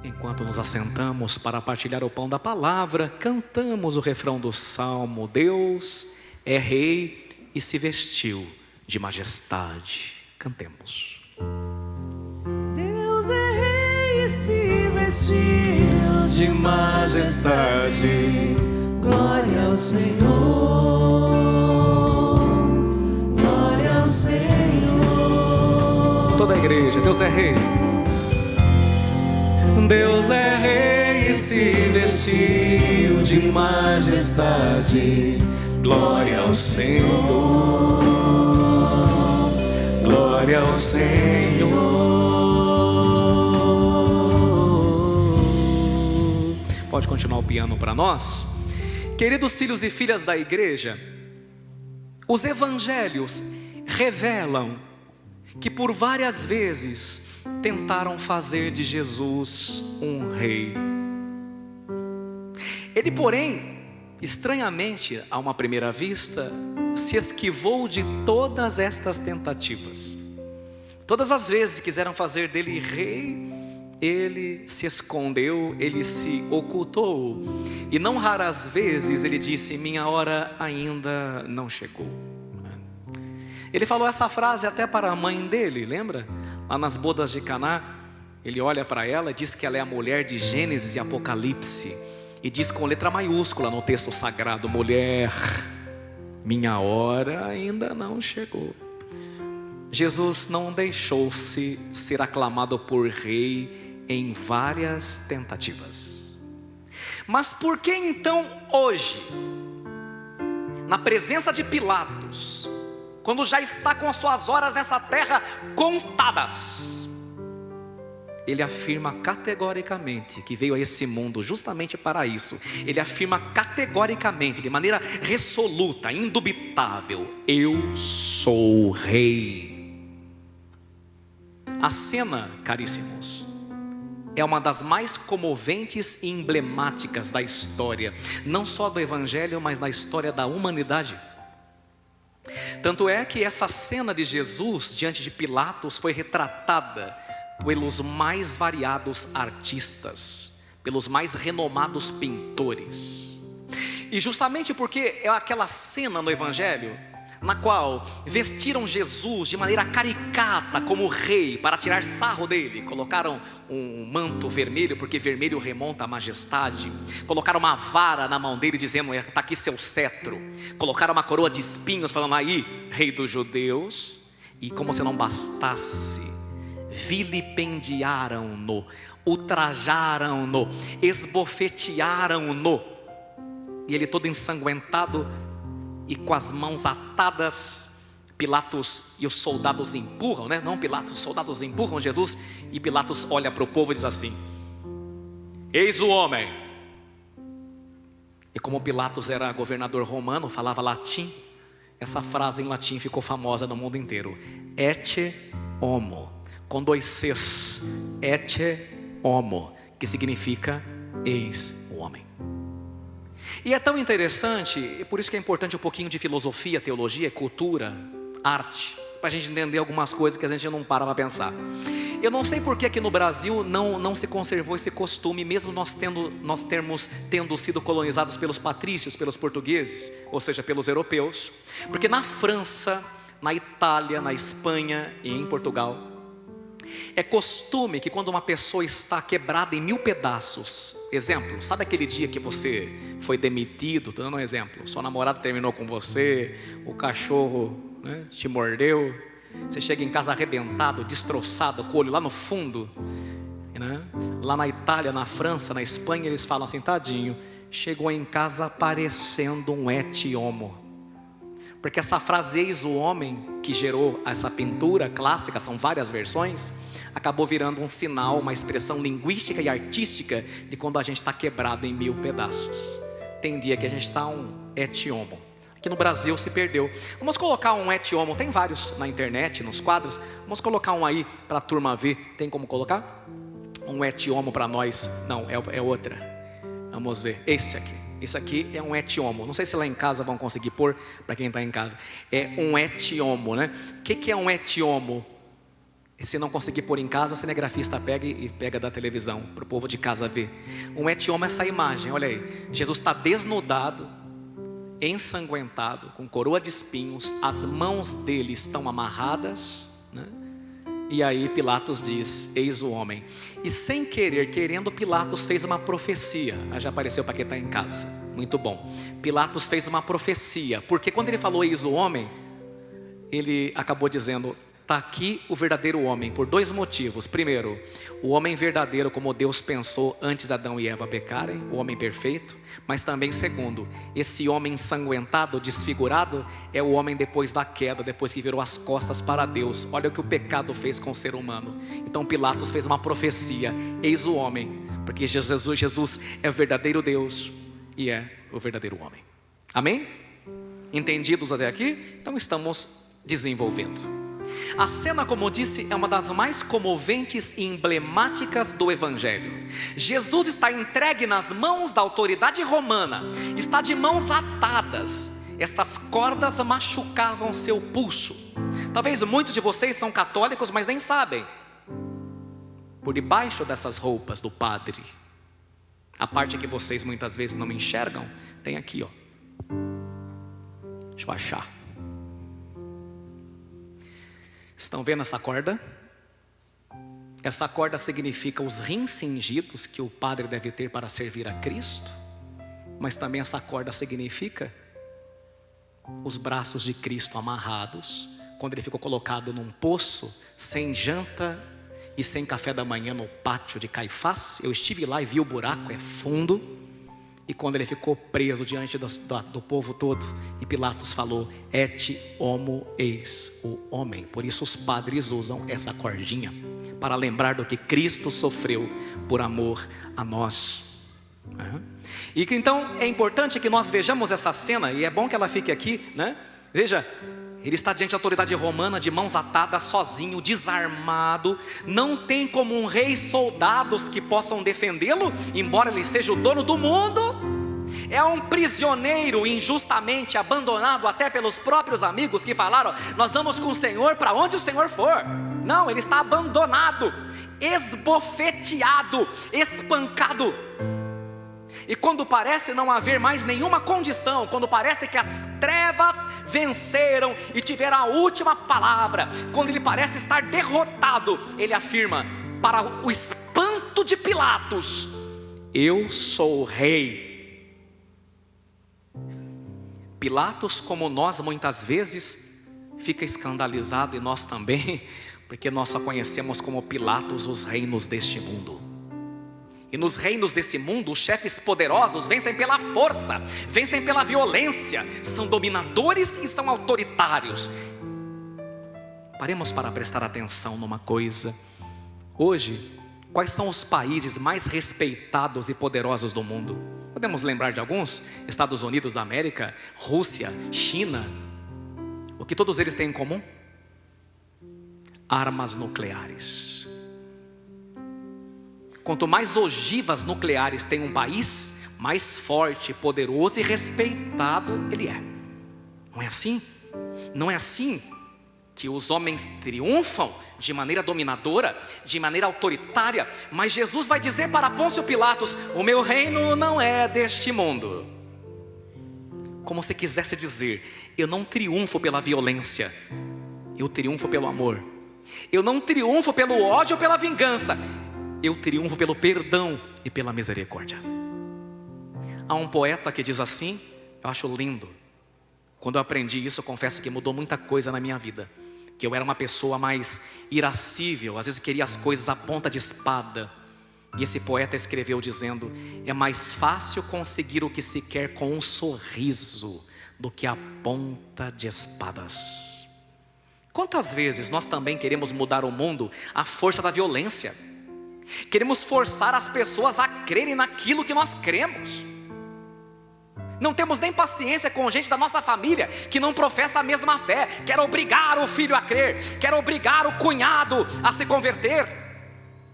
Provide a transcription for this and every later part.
Enquanto nos assentamos para partilhar o pão da palavra, cantamos o refrão do Salmo: Deus é Rei e se vestiu de majestade. Cantemos. Deus é Rei e se vestiu de majestade. Glória ao Senhor, glória ao Senhor. Toda a igreja, Deus é Rei. Deus é Rei e se vestiu de majestade. Glória ao Senhor, glória ao Senhor. Pode continuar o piano para nós? Queridos filhos e filhas da igreja, os evangelhos revelam que por várias vezes tentaram fazer de Jesus um rei. Ele, porém, estranhamente, a uma primeira vista, se esquivou de todas estas tentativas. Todas as vezes que quiseram fazer dele rei, ele se escondeu, ele se ocultou. E não raras vezes ele disse: minha hora ainda não chegou. Ele falou essa frase até para a mãe dele, lembra? Lá nas bodas de Caná, ele olha para ela e diz que ela é a mulher de Gênesis e Apocalipse. E diz com letra maiúscula no texto sagrado: mulher, minha hora ainda não chegou. Jesus não deixou-se ser aclamado por rei em várias tentativas. Mas por que então hoje, na presença de Pilatos, quando já está com as suas horas nessa terra contadas, ele afirma categoricamente que veio a esse mundo justamente para isso? Ele afirma categoricamente, de maneira resoluta, indubitável: eu sou rei. A cena, caríssimos, é uma das mais comoventes e emblemáticas da história, não só do Evangelho, mas da história da humanidade. Tanto é que essa cena de Jesus diante de Pilatos foi retratada pelos mais variados artistas, pelos mais renomados pintores. E justamente porque é aquela cena no Evangelho na qual vestiram Jesus de maneira caricata como rei para tirar sarro dele. Colocaram um manto vermelho, porque vermelho remonta à majestade. Colocaram uma vara na mão dele dizendo: está aqui seu cetro. Colocaram uma coroa de espinhos falando: aí, rei dos judeus. E como se não bastasse, vilipendiaram-no, ultrajaram-no, esbofetearam-no. E ele todo ensanguentado e com as mãos atadas, Pilatos e os soldados empurram, né? Não Pilatos, os soldados empurram Jesus. E Pilatos olha para o povo e diz assim: eis o homem. E como Pilatos era governador romano, falava latim, essa frase em latim ficou famosa no mundo inteiro: ecce homo, com 2 Cs, ecce homo, que significa eis o homem. E é tão interessante, e por isso que é importante um pouquinho de filosofia, teologia, cultura, arte, para a gente entender algumas coisas que a gente não para pensar. Eu não sei por que aqui no Brasil não se conservou esse costume, mesmo nós tendo sido colonizados pelos patrícios, pelos portugueses, ou seja, pelos europeus. Porque na França, na Itália, na Espanha e em Portugal, é costume que quando uma pessoa está quebrada em 1000 pedaços, exemplo, sabe aquele dia que você foi demitido, estou dando um exemplo, sua namorada terminou com você, o cachorro, né, te mordeu, você chega em casa arrebentado, destroçado, com o olho lá no fundo, né? Lá na Itália, na França, na Espanha, eles falam assim: tadinho, chegou em casa parecendo um ecce homo. Porque essa frase eis o homem, que gerou essa pintura clássica, são várias versões, acabou virando um sinal, uma expressão linguística e artística de quando a gente está quebrado em 1000 pedaços. Tem dia que a gente está um ecce homo. Aqui no Brasil se perdeu. Vamos colocar um ecce homo, tem vários na internet, nos quadros. Vamos colocar um aí para a turma ver. Tem como colocar? Um ecce homo para nós. Não, é outra. Vamos ver, esse aqui. Isso aqui é um ecce homo. Não sei se lá em casa vão conseguir pôr, para quem está em casa. É um ecce homo, né? O que é um ecce homo? E se não conseguir pôr em casa, o cinegrafista pega e pega da televisão, para o povo de casa ver. Um etioma é essa imagem, olha aí. Jesus está desnudado, ensanguentado, com coroa de espinhos. As mãos dele estão amarradas, né? E aí Pilatos diz, eis o homem. E sem querer, querendo, Pilatos fez uma profecia. Já apareceu para quem está em casa, muito bom. Pilatos fez uma profecia, porque quando ele falou eis o homem, ele acabou dizendo, está aqui o verdadeiro homem, por dois motivos. Primeiro, o homem verdadeiro como Deus pensou antes de Adão e Eva pecarem, o homem perfeito. Mas também segundo, esse homem ensanguentado, desfigurado, é o homem depois da queda, depois que virou as costas para Deus. Olha o que o pecado fez com o ser humano. Então Pilatos fez uma profecia, eis o homem, porque Jesus é o verdadeiro Deus e é o verdadeiro homem. Amém? Entendidos até aqui? Então estamos desenvolvendo. A cena, como eu disse, é uma das mais comoventes e emblemáticas do Evangelho. Jesus está entregue nas mãos da autoridade romana, está de mãos atadas. Essas cordas machucavam seu pulso. Talvez muitos de vocês são católicos, mas nem sabem. Por debaixo dessas roupas do padre, a parte que vocês muitas vezes não enxergam, tem aqui, ó. Deixa eu achar. Estão vendo essa corda? Essa corda significa os rins cingidos que o padre deve ter para servir a Cristo. Mas também essa corda significa os braços de Cristo amarrados, quando ele ficou colocado num poço, sem janta e sem café da manhã no pátio de Caifás. Eu estive lá e vi o buraco, é fundo. E quando ele ficou preso diante do povo todo, e Pilatos falou, et homo, eis o homem. Por isso os padres usam essa cordinha, para lembrar do que Cristo sofreu por amor a nós. E que então é importante que nós vejamos essa cena, e é bom que ela fique aqui, né? Veja, ele está diante da autoridade romana, de mãos atadas, sozinho, desarmado. Não tem como um rei soldados que possam defendê-lo, embora ele seja o dono do mundo. É um prisioneiro injustamente abandonado até pelos próprios amigos que falaram, nós vamos com o Senhor para onde o Senhor for. Não, ele está abandonado, esbofeteado, espancado. E quando parece não haver mais nenhuma condição, quando parece que as trevas venceram e tiveram a última palavra, quando ele parece estar derrotado, ele afirma, para o espanto de Pilatos, eu sou o rei. Pilatos, como nós muitas vezes, fica escandalizado, e nós também, porque nós só conhecemos como Pilatos os reinos deste mundo. E nos reinos desse mundo, os chefes poderosos vencem pela força, vencem pela violência, são dominadores e são autoritários. Paremos para prestar atenção numa coisa. Hoje, quais são os países mais respeitados e poderosos do mundo? Podemos lembrar de alguns? Estados Unidos da América, Rússia, China. O que todos eles têm em comum? Armas nucleares. Quanto mais ogivas nucleares tem um país, mais forte, poderoso e respeitado ele é. Não é assim? Não é assim que os homens triunfam de maneira dominadora, de maneira autoritária. Mas Jesus vai dizer para Pôncio Pilatos, o meu reino não é deste mundo. Como se quisesse dizer, eu não triunfo pela violência, eu triunfo pelo amor. Eu não triunfo pelo ódio ou pela vingança, eu triunfo pelo perdão e pela misericórdia. Há um poeta que diz assim, eu acho lindo. Quando eu aprendi isso, eu confesso que mudou muita coisa na minha vida. Que eu era uma pessoa mais irascível, às vezes queria as coisas à ponta de espada. E esse poeta escreveu dizendo, é mais fácil conseguir o que se quer com um sorriso do que a ponta de espadas. Quantas vezes nós também queremos mudar o mundo à força da violência? Queremos forçar as pessoas a crerem naquilo que nós cremos. Não temos nem paciência com gente da nossa família que não professa a mesma fé. Quer obrigar o filho a crer, quer obrigar o cunhado a se converter.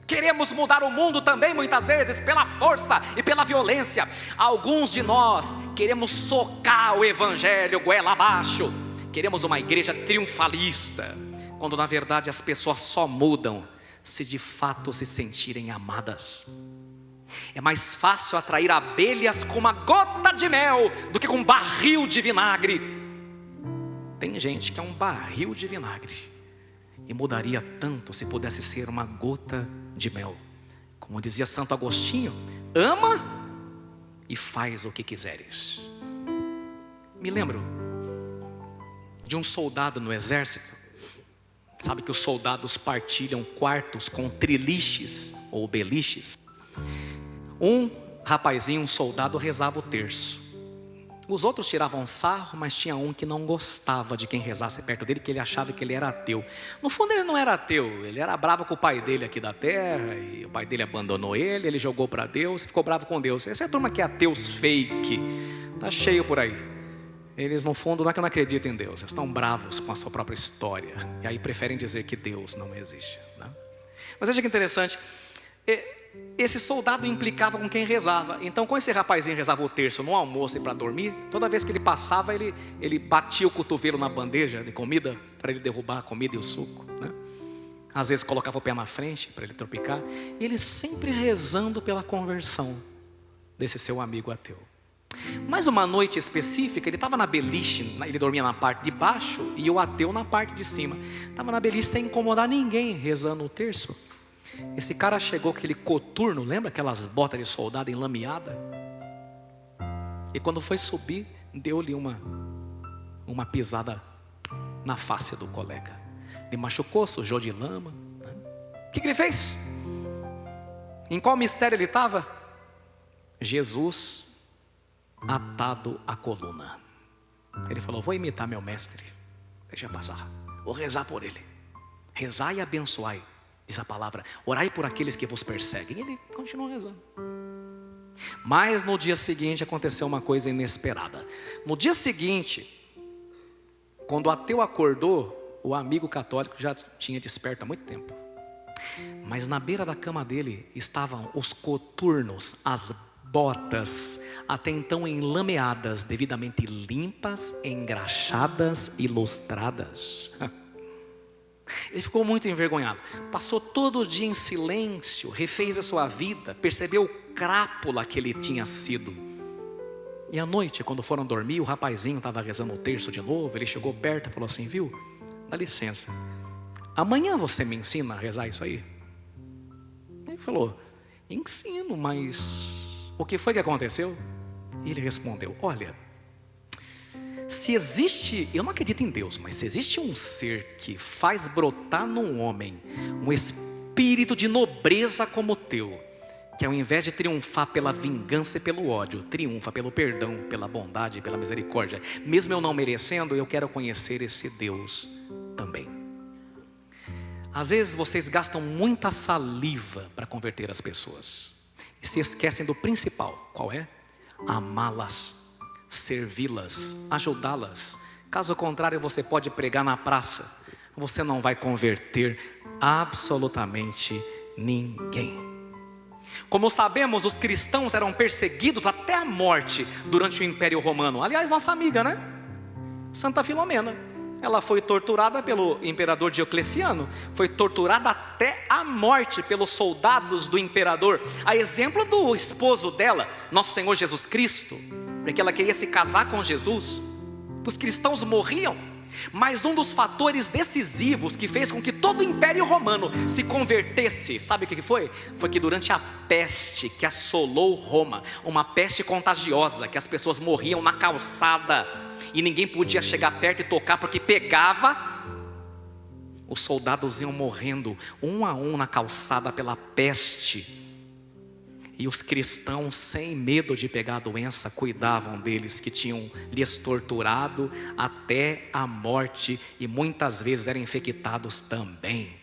Queremos mudar o mundo também muitas vezes pela força e pela violência. Alguns de nós queremos socar o evangelho goela abaixo. Queremos uma igreja triunfalista, quando na verdade as pessoas só mudam se de fato se sentirem amadas. É mais fácil atrair abelhas com uma gota de mel do que com um barril de vinagre. Tem gente que é um barril de vinagre e mudaria tanto se pudesse ser uma gota de mel. Como dizia Santo Agostinho, ama e faz o que quiseres. Me lembro de um soldado no exército. Sabe que os soldados partilham quartos com triliches ou beliches. Um rapazinho, um soldado, rezava o terço. Os outros tiravam sarro, mas tinha um que não gostava de quem rezasse perto dele, que ele achava que ele era ateu. No fundo ele não era ateu, ele era bravo com o pai dele aqui da terra, e o pai dele abandonou ele jogou para Deus e ficou bravo com Deus. Essa é a turma que é ateus fake, tá cheio por aí. Eles no fundo não é que não acreditam em Deus, eles estão bravos com a sua própria história, e aí preferem dizer que Deus não existe, né? Mas veja que interessante, esse soldado implicava com quem rezava. Então quando esse rapazinho rezava o terço no almoço e para dormir, toda vez que ele passava, ele batia o cotovelo na bandeja de comida para ele derrubar a comida e o suco, né? Às vezes colocava o pé na frente para ele tropicar. E ele sempre rezando pela conversão desse seu amigo ateu. Mas uma noite específica, ele estava na beliche, ele dormia na parte de baixo e o ateu na parte de cima. Estava na beliche sem incomodar ninguém, rezando o terço. Esse cara chegou com aquele coturno, lembra aquelas botas de soldado enlameada? E quando foi subir, deu-lhe uma pisada na face do colega. Ele machucou, sujou de lama, né? O que ele fez? Em qual mistério ele estava? Jesus atado à coluna. Ele falou, vou imitar meu mestre, deixa passar, vou rezar por ele. Rezai e abençoai, diz a palavra, orai por aqueles que vos perseguem. Ele continuou rezando. Mas no dia seguinte aconteceu uma coisa inesperada. No dia seguinte, quando o ateu acordou, o amigo católico já tinha desperto há muito tempo. Mas na beira da cama dele estavam os coturnos, as botas, até então enlameadas, devidamente limpas, engraxadas e lustradas. Ele ficou muito envergonhado. Passou todo o dia em silêncio, refez a sua vida, percebeu o crápula que ele tinha sido. E à noite, quando foram dormir, o rapazinho estava rezando o terço de novo. Ele chegou perto e falou assim, viu, dá licença, amanhã você me ensina a rezar isso aí? Ele falou, ensino, mas o que foi que aconteceu? E ele respondeu, olha, se existe, eu não acredito em Deus, mas se existe um ser que faz brotar num homem um espírito de nobreza como o teu, que ao invés de triunfar pela vingança e pelo ódio, triunfa pelo perdão, pela bondade e pela misericórdia, mesmo eu não merecendo, eu quero conhecer esse Deus também. Às vezes vocês gastam muita saliva para converter as pessoas e se esquecem do principal. Qual é? Amá-las, servi-las, ajudá-las. Caso contrário, você pode pregar na praça, você não vai converter absolutamente ninguém. Como sabemos, os cristãos eram perseguidos até a morte durante o Império Romano. Aliás, nossa amiga, né? Santa Filomena, ela foi torturada pelo imperador Diocleciano, foi torturada até a morte pelos soldados do imperador. A exemplo do esposo dela, nosso Senhor Jesus Cristo, porque ela queria se casar com Jesus. Os cristãos morriam, mas um dos fatores decisivos que fez com que todo o Império Romano se convertesse, sabe o que foi? Foi que durante a peste que assolou Roma, uma peste contagiosa, que as pessoas morriam na calçada e ninguém podia chegar perto e tocar porque pegava, os soldados iam morrendo um a um na calçada pela peste. E os cristãos, sem medo de pegar a doença, cuidavam deles que tinham lhes torturado até a morte e muitas vezes eram infectados também.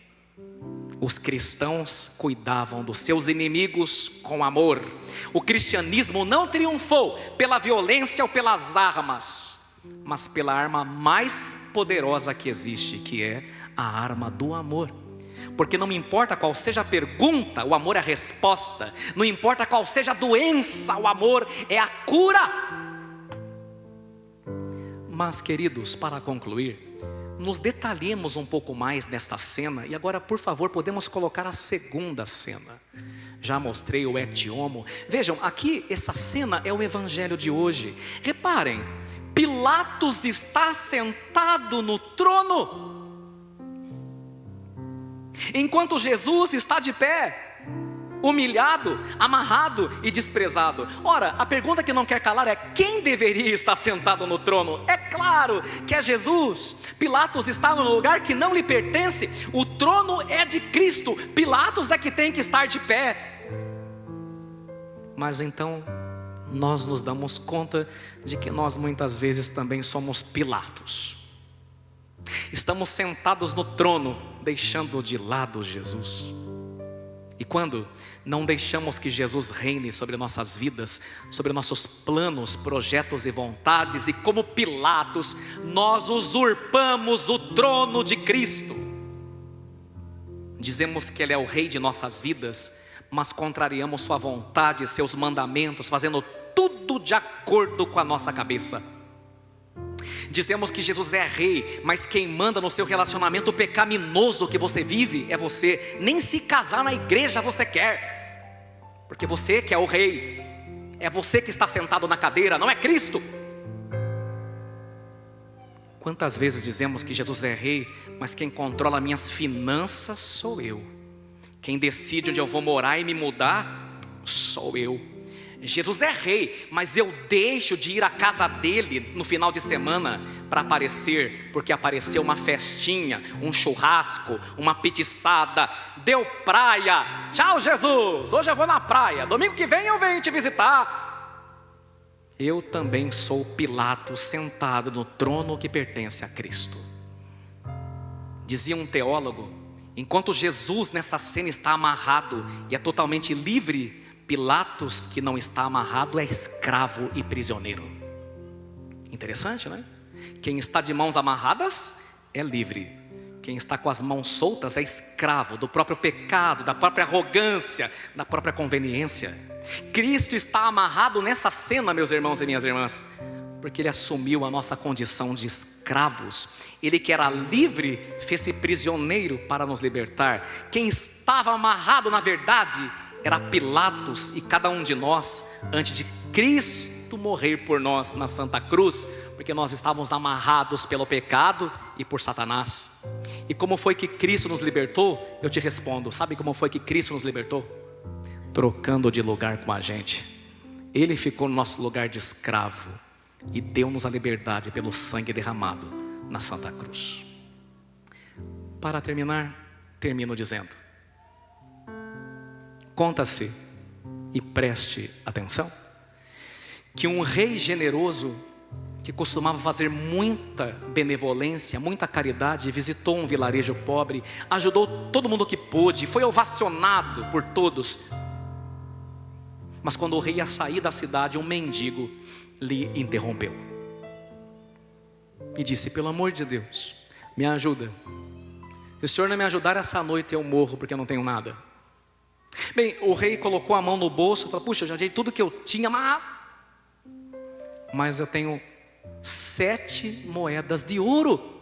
Os cristãos cuidavam dos seus inimigos com amor. O cristianismo não triunfou pela violência ou pelas armas, mas pela arma mais poderosa que existe, que é a arma do amor. Porque não importa qual seja a pergunta, o amor é a resposta. Não importa qual seja a doença, o amor é a cura. Mas, queridos, para concluir, nos detalhemos um pouco mais nesta cena. E agora, por favor, podemos colocar a segunda cena. Já mostrei o et homo. Vejam, aqui essa cena é o evangelho de hoje. Reparem, Pilatos está sentado no trono, enquanto Jesus está de pé, humilhado, amarrado e desprezado. Ora, a pergunta que não quer calar é: quem deveria estar sentado no trono? É claro que é Jesus. Pilatos está no lugar que não lhe pertence. O trono é de Cristo. Pilatos é que tem que estar de pé. Mas então nós nos damos conta de que nós muitas vezes também somos Pilatos. Estamos sentados no trono, deixando de lado Jesus. E quando não deixamos que Jesus reine sobre nossas vidas, sobre nossos planos, projetos e vontades, e como Pilatos, nós usurpamos o trono de Cristo. Dizemos que Ele é o rei de nossas vidas, mas contrariamos sua vontade, seus mandamentos, fazendo tudo de acordo com a nossa cabeça. Dizemos que Jesus é rei, mas quem manda no seu relacionamento pecaminoso que você vive é você. Nem se casar na igreja você quer, porque você que é o rei. É você que está sentado na cadeira, não é Cristo. Quantas vezes dizemos que Jesus é rei, mas quem controla minhas finanças sou eu. Quem decide onde eu vou morar e me mudar sou eu. Jesus é rei, mas eu deixo de ir à casa dele no final de semana para aparecer, porque apareceu uma festinha, um churrasco, uma pitiçada, deu praia. Tchau, Jesus, hoje eu vou na praia, domingo que vem eu venho te visitar. Eu também sou Pilatos, sentado no trono que pertence a Cristo. Dizia um teólogo: enquanto Jesus nessa cena está amarrado e é totalmente livre, Pilatos, que não está amarrado, é escravo e prisioneiro. Interessante, né? Quem está de mãos amarradas é livre. Quem está com as mãos soltas é escravo do próprio pecado, da própria arrogância, da própria conveniência. Cristo está amarrado nessa cena, meus irmãos e minhas irmãs, porque Ele assumiu a nossa condição de escravos. Ele que era livre, fez-se prisioneiro para nos libertar. Quem estava amarrado na verdade era Pilatos, e cada um de nós, antes de Cristo morrer por nós na Santa Cruz, porque nós estávamos amarrados pelo pecado e por Satanás. E como foi que Cristo nos libertou? Eu te respondo: sabe como foi que Cristo nos libertou? Trocando de lugar com a gente. Ele ficou no nosso lugar de escravo e deu-nos a liberdade pelo sangue derramado na Santa Cruz. Para terminar, termino dizendo: conta-se, e preste atenção, que um rei generoso, que costumava fazer muita benevolência, muita caridade, visitou um vilarejo pobre, ajudou todo mundo que pôde, foi ovacionado por todos. Mas quando o rei ia sair da cidade, um mendigo lhe interrompeu e disse: pelo amor de Deus, me ajuda. Se o senhor não me ajudar essa noite, eu morro, porque eu não tenho nada. Bem, o rei colocou a mão no bolso e falou: puxa, eu já dei tudo que eu tinha, mas eu tenho 7 moedas de ouro.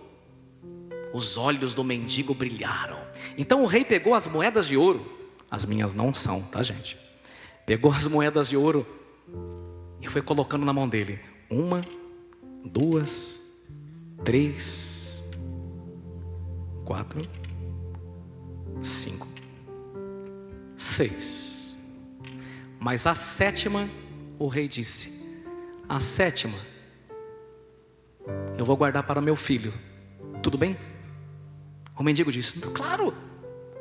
Os olhos do mendigo brilharam. Então o rei pegou as moedas de ouro. As minhas não são, tá, gente? Pegou as moedas de ouro e foi colocando na mão dele. 1, 2, 3, 4, 5, 6. Mas a 7ª, o rei disse: a 7ª eu vou guardar para meu filho. Tudo bem? O mendigo disse: claro,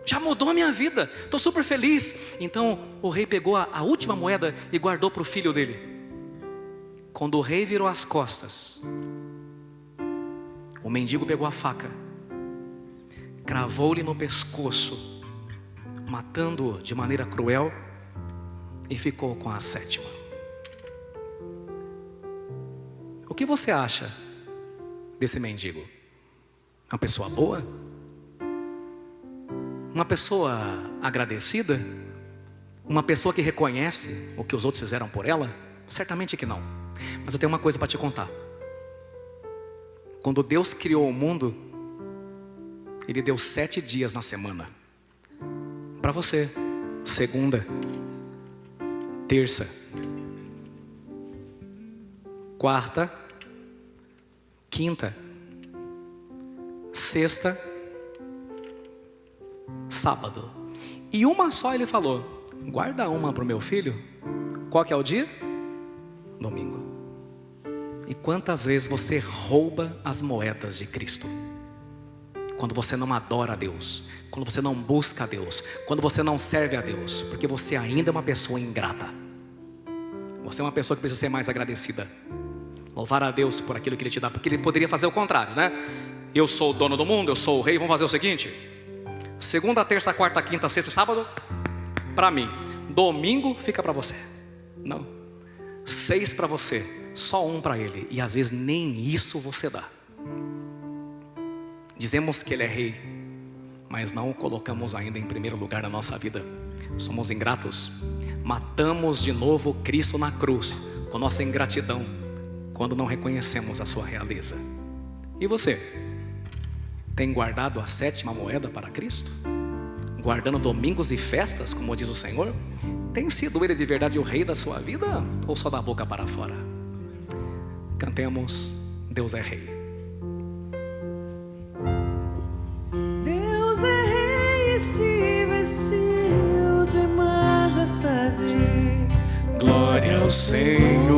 já mudou a minha vida, estou super feliz. Então o rei pegou a última moeda e guardou para o filho dele. Quando o rei virou as costas, o mendigo pegou a faca, cravou-lhe no pescoço, matando-o de maneira cruel, e ficou com a 7ª. O que você acha desse mendigo? Uma pessoa boa? Uma pessoa agradecida? Uma pessoa que reconhece o que os outros fizeram por ela? Certamente que não. Mas eu tenho uma coisa para te contar. Quando Deus criou o mundo, Ele deu 7 dias na semana para você. Segunda, terça, quarta, quinta, sexta, sábado. E uma só ele falou: guarda uma para o meu filho. Qual que é o dia? Domingo. E quantas vezes você rouba as moedas de Cristo? Quando você não adora a Deus, quando você não busca a Deus, quando você não serve a Deus, porque você ainda é uma pessoa ingrata. Você é uma pessoa que precisa ser mais agradecida. Louvar a Deus por aquilo que Ele te dá, porque Ele poderia fazer o contrário, né? Eu sou o dono do mundo, eu sou o rei, vamos fazer o seguinte: segunda, terça, quarta, quinta, sexta e sábado para mim, domingo fica para você. Não, 6 para você, só 1 para Ele. E às vezes nem isso você dá. Dizemos que Ele é rei, mas não o colocamos ainda em primeiro lugar na nossa vida. Somos ingratos. Matamos de novo Cristo na cruz com nossa ingratidão, quando não reconhecemos a sua realeza. E você? Tem guardado a 7ª moeda para Cristo? Guardando domingos e festas, como diz o Senhor? Tem sido Ele de verdade o rei da sua vida? Ou só da boca para fora? Cantemos: Deus é rei. Deus é rei e se vestiu de majestade. Glória ao Senhor.